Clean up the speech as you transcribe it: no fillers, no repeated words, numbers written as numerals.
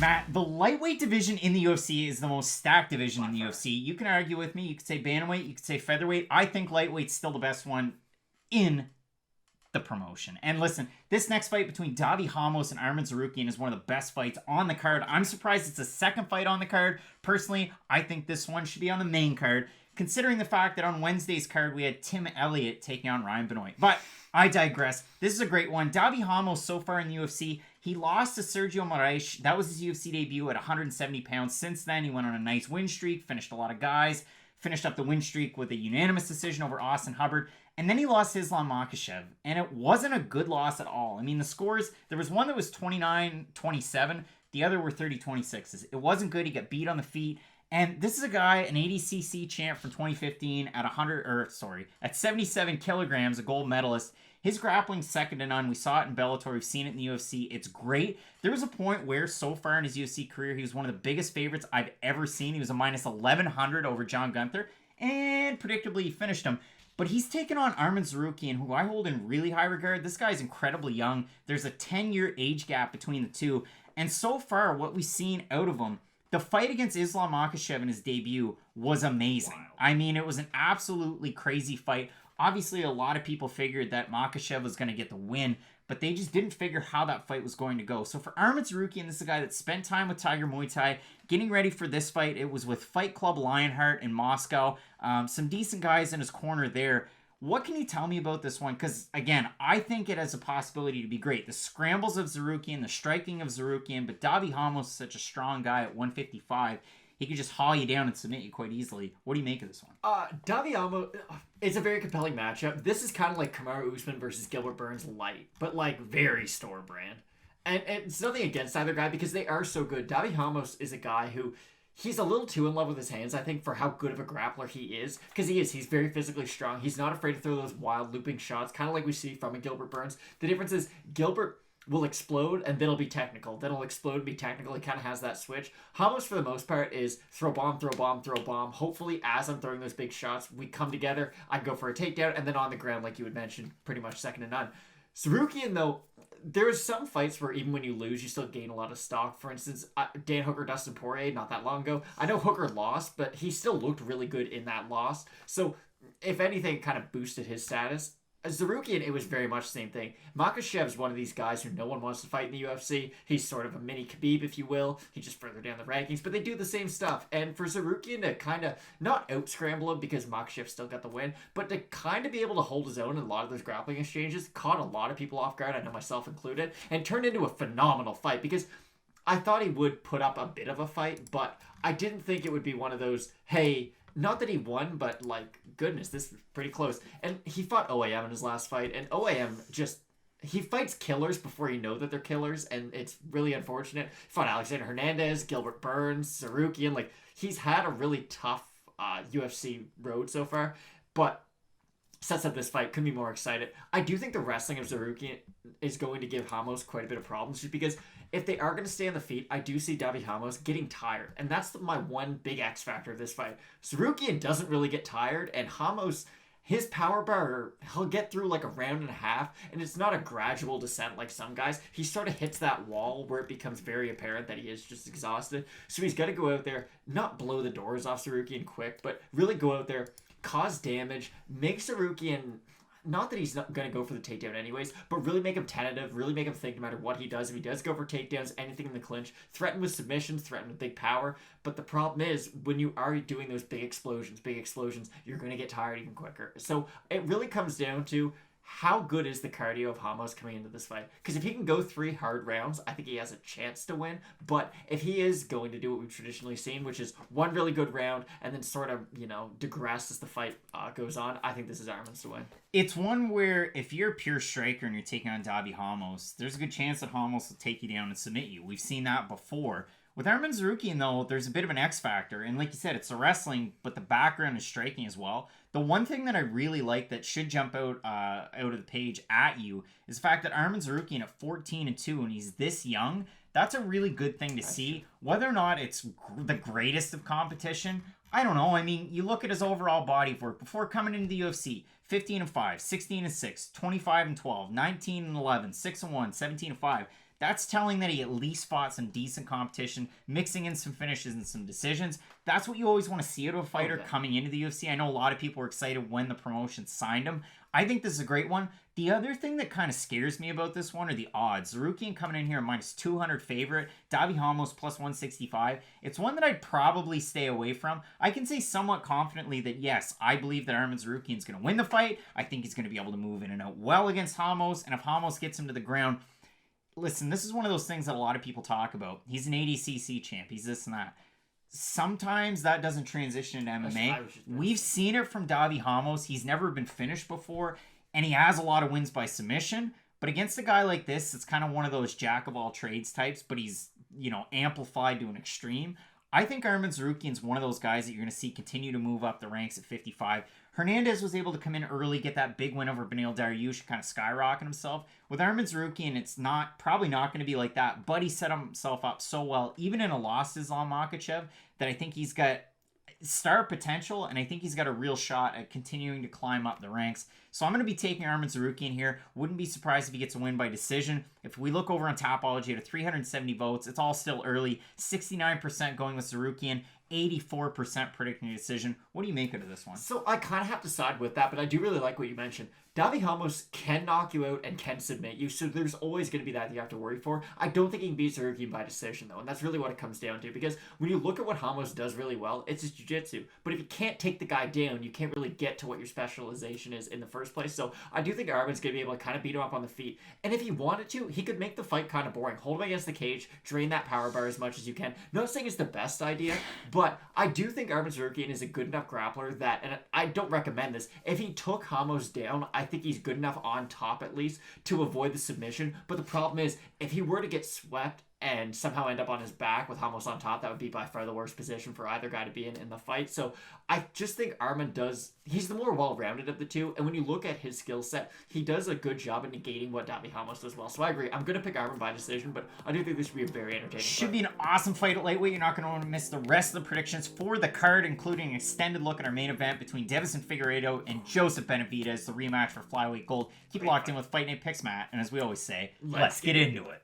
Matt, the lightweight division in the UFC is the most stacked division in the UFC. You can argue with me. You could say bantamweight. You could say featherweight. I think lightweight's still the best one in the promotion. And listen, this next fight between Davi Ramos and Arman Tsarukyan is one of the best fights on the card. I'm surprised it's the second fight on the card. Personally, I think this one should be on the main card, considering the fact that on Wednesday's card we had Tim Elliott taking on Ryan Benoit. But I digress. This is a great one. Davi Ramos so far in the UFC, he lost to Sergio Moraes. That was his UFC debut at 170 pounds. Since then, he went on a nice win streak, finished a lot of guys, finished up the win streak with a unanimous decision over Austin Hubbard. And then he lost Islam Makhachev, and it wasn't a good loss at all. I mean, the scores, there was one that was 29-27. The other were 30-26. It wasn't good. He got beat on the feet. And this is a guy, an ADCC champ from 2015 at 77 kilograms, a gold medalist. His grappling's second to none. We saw it in Bellator. We've seen it in the UFC. It's great. There was a point where so far in his UFC career, he was one of the biggest favorites I've ever seen. He was a minus 1,100 over John Gunther, and predictably he finished him. But he's taken on Arman Tsarukyan, who I hold in really high regard. This guy's incredibly young. There's a 10-year age gap between the two. And so far, what we've seen out of him, the fight against Islam Makhachev in his debut was amazing. Wow. I mean, it was an absolutely crazy fight. Obviously, a lot of people figured that Makhachev was going to get the win, but they just didn't figure how that fight was going to go. So for Arman Tsarukyan, this is a guy that spent time with Tiger Muay Thai, getting ready for this fight. It was with Fight Club Lionheart in Moscow. Some decent guys in his corner there. What can you tell me about this one? Because, again, I think it has a possibility to be great. The scrambles of Tsarukyan, the striking of Tsarukyan, but Davi Ramos is such a strong guy at 155. He could just haul you down and submit you quite easily. What do you make of this one? Davi Ramos is a very compelling matchup. This is kind of like Kamaru Usman versus Gilbert Burns light, but like very store brand. And it's nothing against either guy because they are so good. Davi Ramos is a guy who, he's a little too in love with his hands, I think, for how good of a grappler he is. Because he is. He's very physically strong. He's not afraid to throw those wild looping shots, kind of like we see from a Gilbert Burns. The difference is Gilbert will explode and then it'll be technical. Then it'll explode and be technical. He kind of has that switch. Ramos, for the most part, is throw bomb, throw bomb, throw bomb. Hopefully, as I'm throwing those big shots, we come together. I go for a takedown and then on the ground, like you had mentioned, pretty much second to none. Tsarukyan, though, there's some fights where even when you lose, you still gain a lot of stock. For instance, Dan Hooker, Dustin Poirier, not that long ago. I know Hooker lost, but he still looked really good in that loss. So, if anything, it kind of boosted his status. Tsarukyan, it was very much the same thing. Makhachev's one of these guys who no one wants to fight in the UFC. He's sort of a mini Khabib, if you will. He's just further down the rankings, but they do the same stuff. And for Tsarukyan to kind of not out-scramble him because Makhachev still got the win, but to kind of be able to hold his own in a lot of those grappling exchanges, caught a lot of people off guard, I know myself included, and turned into a phenomenal fight because I thought he would put up a bit of a fight, but I didn't think it would be one of those, hey, not that he won, but like, goodness, this is pretty close. And he fought OAM in his last fight, and OAM just, he fights killers before you know that they're killers, and it's really unfortunate. He fought Alexander Hernandez, Gilbert Burns, Tsarukyan. Like, he's had a really tough UFC road so far, but sets up this fight, couldn't be more excited. I do think the wrestling of Tsarukyan is going to give Ramos quite a bit of problems, just because if they are going to stay on the feet, I do see Davi Ramos getting tired. And that's my one big X factor of this fight. Tsarukyan doesn't really get tired, and Ramos, his power bar, he'll get through like a round and a half, and it's not a gradual descent like some guys. He sort of hits that wall where it becomes very apparent that he is just exhausted. So he's got to go out there, not blow the doors off Tsarukyan quick, but really go out there, cause damage, make Tsarukyan, not that he's not going to go for the takedown anyways, but really make him tentative, really make him think no matter what he does. If he does go for takedowns, anything in the clinch, threaten with submissions, threaten with big power. But the problem is, when you are doing those big explosions, you're going to get tired even quicker. So it really comes down to how good is the cardio of Ramos coming into this fight? Because if he can go 3 hard rounds, I think he has a chance to win. But if he is going to do what we've traditionally seen, which is one really good round and then sort of, digress as the fight goes on, I think this is Arman's to win. It's one where if you're a pure striker and you're taking on Davi Ramos, there's a good chance that Ramos will take you down and submit you. We've seen that before. With Arman Tsarukyan, though, there's a bit of an X factor. And like you said, it's the wrestling, but the background is striking as well. The one thing that I really like that should jump out of the page at you is the fact that Arman Tsarukyan at 14-2 and he's this young, that's a really good thing to see. Whether or not it's the greatest of competition, I don't know. I mean, you look at his overall body of work before coming into the UFC, 15-5, 16-6, 25-12, 19-11, 6-1, 17-5. That's telling that he at least fought some decent competition, mixing in some finishes and some decisions. That's what you always want to see out of a fighter coming into the UFC. I know a lot of people were excited when the promotion signed him. I think this is a great one. The other thing that kind of scares me about this one are the odds. Tsarukyan coming in here minus 200 favorite. Davi Ramos plus 165. It's one that I'd probably stay away from. I can say somewhat confidently that yes, I believe that Arman Tsarukyan is going to win the fight. I think he's going to be able to move in and out well against Ramos. And if Ramos gets him to the ground, listen, this is one of those things that a lot of people talk about. He's an ADCC champ. He's this and that. Sometimes that doesn't transition into MMA. We've seen it from Davi Ramos. He's never been finished before, and he has a lot of wins by submission. But against a guy like this, it's kind of one of those jack of all trades types, but he's, amplified to an extreme. I think Arman Tsarukyan's one of those guys that you're going to see continue to move up the ranks at 55. Hernandez was able to come in early, get that big win over Benavidez, Dariush, kind of skyrocket himself. With Arman Tsarukyan, it's probably not going to be like that, but he set himself up so well, even in a loss to Islam Makhachev, that I think he's got star potential, and I think he's got a real shot at continuing to climb up the ranks. So I'm going to be taking Arman Tsarukyan here. Wouldn't be surprised if he gets a win by decision. If we look over on Tapology at 370 votes, it's all still early. 69% going with Tsarukyan, 84% predicting a decision. What do you make of this one? So I kind of have to side with that, but I do really like what you mentioned. Davi Ramos can knock you out and can submit you, so there's always going to be that you have to worry for. I don't think he can beat Tsarukyan by decision, though, and that's really what it comes down to, because when you look at what Ramos does really well, it's his jiu-jitsu. But if you can't take the guy down, you can't really get to what your specialization is in the first place. So I do think Arman's going to be able to kind of beat him up on the feet. And if he wanted to, he could make the fight kind of boring. Hold him against the cage, drain that power bar as much as you can. Not saying it's the best idea, but I do think Arman Tsarukyan is a good enough grappler that, and I don't recommend this, if he took Ramos down, I think he's good enough on top at least to avoid the submission. But the problem is, if he were to get swept and somehow end up on his back with Ramos on top, that would be by far the worst position for either guy to be in the fight. So I just think Arman he's the more well-rounded of the two, and when you look at his skill set, he does a good job at negating what Davi Ramos does well. So I agree. I'm going to pick Arman by decision, but I do think this should be a very entertaining Should fight. be an awesome fight at lightweight. You're not going to want to miss the rest of the predictions for the card, including an extended look at our main event between Davison Figueiredo and Joseph Benavidez, the rematch for flyweight gold. Keep it locked in with Fight Night Picks, Matt, and as we always say, let's get into it.